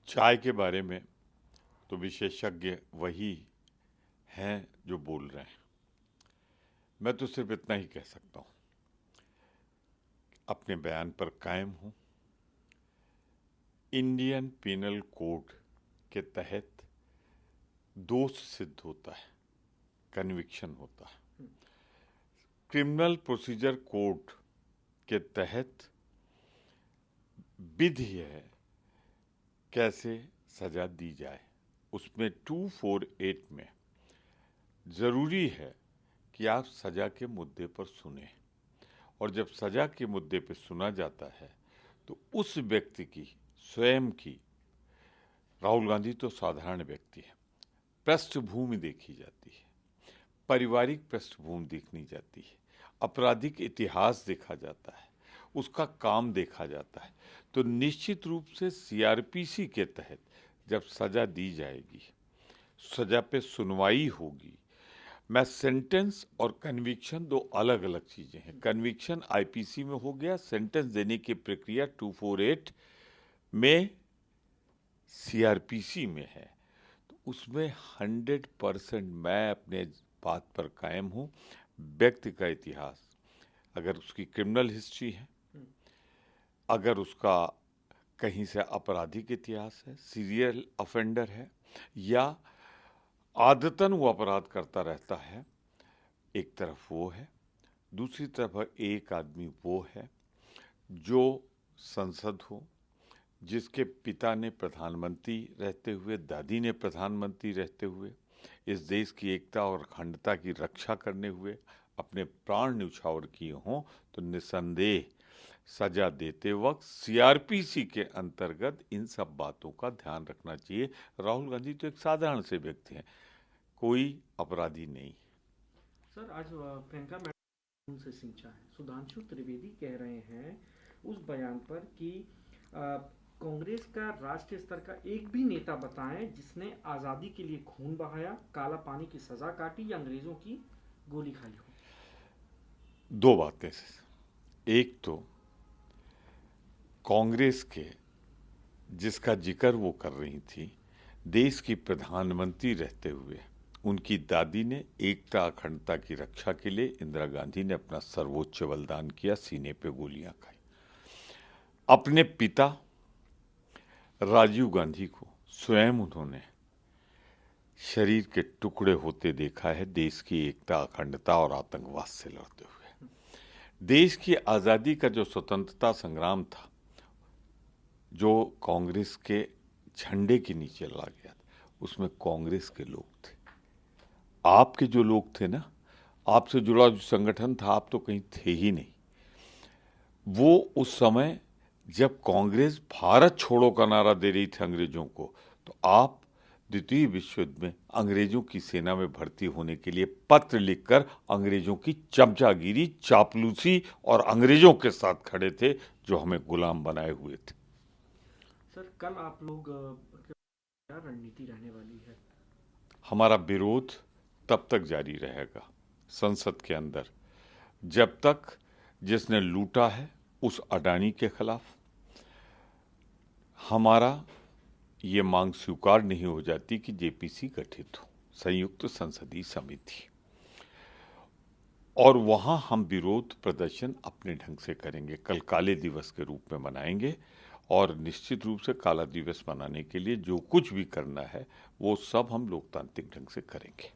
चाय के बारे में तो विशेषज्ञ वही हैं जो बोल रहे हैं। मैं तो सिर्फ इतना ही कह सकता हूँ, अपने बयान पर कायम हूँ। इंडियन पिनल कोड के तहत दोष सिद्ध होता है, कन्विक्शन होता है। क्रिमिनल प्रोसीजर कोड के तहत विधि है कैसे सजा दी जाए। उसमें 248 में जरूरी है कि आप सजा के मुद्दे पर सुने, और जब सजा के मुद्दे पर सुना जाता है तो उस व्यक्ति की स्वयं की, राहुल गांधी तो साधारण व्यक्ति है, पृष्ठभूमि देखी जाती है, पारिवारिक पृष्ठभूमि देखनी जाती है, आपराधिक इतिहास देखा जाता है, उसका काम देखा जाता है। तो निश्चित रूप से सीआरपीसी के तहत जब सजा दी जाएगी, सजा पे सुनवाई होगी। मैं सेंटेंस और कन्विक्शन दो अलग अलग चीजें हैं। कन्विक्शन आईपीसी में हो गया, सेंटेंस देने की प्रक्रिया 248 में सीआरपीसी में है। तो उसमें 100% मैं अपने बात पर कायम हूँ। व्यक्ति का इतिहास, अगर उसकी क्रिमिनल हिस्ट्री है, अगर उसका कहीं से आपराधिक इतिहास है, सीरियल ऑफेंडर है, या आदतन वो अपराध करता रहता है, एक तरफ वो है। दूसरी तरफ एक आदमी वो है जो संसद हो, जिसके पिता ने प्रधानमंत्री रहते हुए, दादी ने प्रधानमंत्री रहते हुए इस देश की एकता और अखंडता की रक्षा करने हुए अपने प्राण न्यौछावर किए हों, तो निसंदेह सजा देते वक्त सीआरपीसी के अंतर्गत इन सब बातों का ध्यान रखना चाहिए। राहुल गांधी तो एक साधारण से व्यक्ति हैं, कोई अपराधी नहीं। सर, आज प्रियंका मैडम से सिंचा है। सुधांशु त्रिवेदी कह रहे हैं उस बयान पर कि कांग्रेस का राष्ट्रीय स्तर का एक भी नेता बताएं जिसने आज़ादी के लिए खून बहाया, काला पानी की सजा काटी या अंग्रेजों की गोली खाई हो। दो बातें, एक तो कांग्रेस के जिसका जिक्र वो कर रही थी, देश की प्रधानमंत्री रहते हुए उनकी दादी ने एकता अखंडता की रक्षा के लिए, इंदिरा गांधी ने अपना सर्वोच्च बलिदान किया, सीने पे गोलियां खाई। अपने पिता राजीव गांधी को स्वयं उन्होंने शरीर के टुकड़े होते देखा है, देश की एकता अखंडता और आतंकवाद से लड़ते हुए। देश की आज़ादी का जो स्वतंत्रता संग्राम था, जो कांग्रेस के झंडे के नीचे ला गया, उसमें कांग्रेस के लोग थे। आपके जो लोग थे ना, आपसे जुड़ा जो संगठन था, आप तो कहीं थे ही नहीं। वो उस समय जब कांग्रेस भारत छोड़ो का नारा दे रही थी अंग्रेजों को, तो आप द्वितीय विश्व युद्ध में अंग्रेजों की सेना में भर्ती होने के लिए पत्र लिखकर अंग्रेजों की चमचागिरी, चापलूसी और अंग्रेजों के साथ खड़े थे जो हमें गुलाम बनाए हुए थे। सर, कल आप लोग क्या रणनीति रहने वाली है? हमारा विरोध तब तक जारी रहेगा संसद के अंदर जब तक जिसने लूटा है उस अडानी के खिलाफ हमारा ये मांग स्वीकार नहीं हो जाती कि जेपीसी गठित हो, संयुक्त संसदीय समिति, और वहां हम विरोध प्रदर्शन अपने ढंग से करेंगे। कल काले दिवस के रूप में मनाएंगे, और निश्चित रूप से काला दिवस मनाने के लिए जो कुछ भी करना है वो सब हम लोकतांत्रिक ढंग से करेंगे।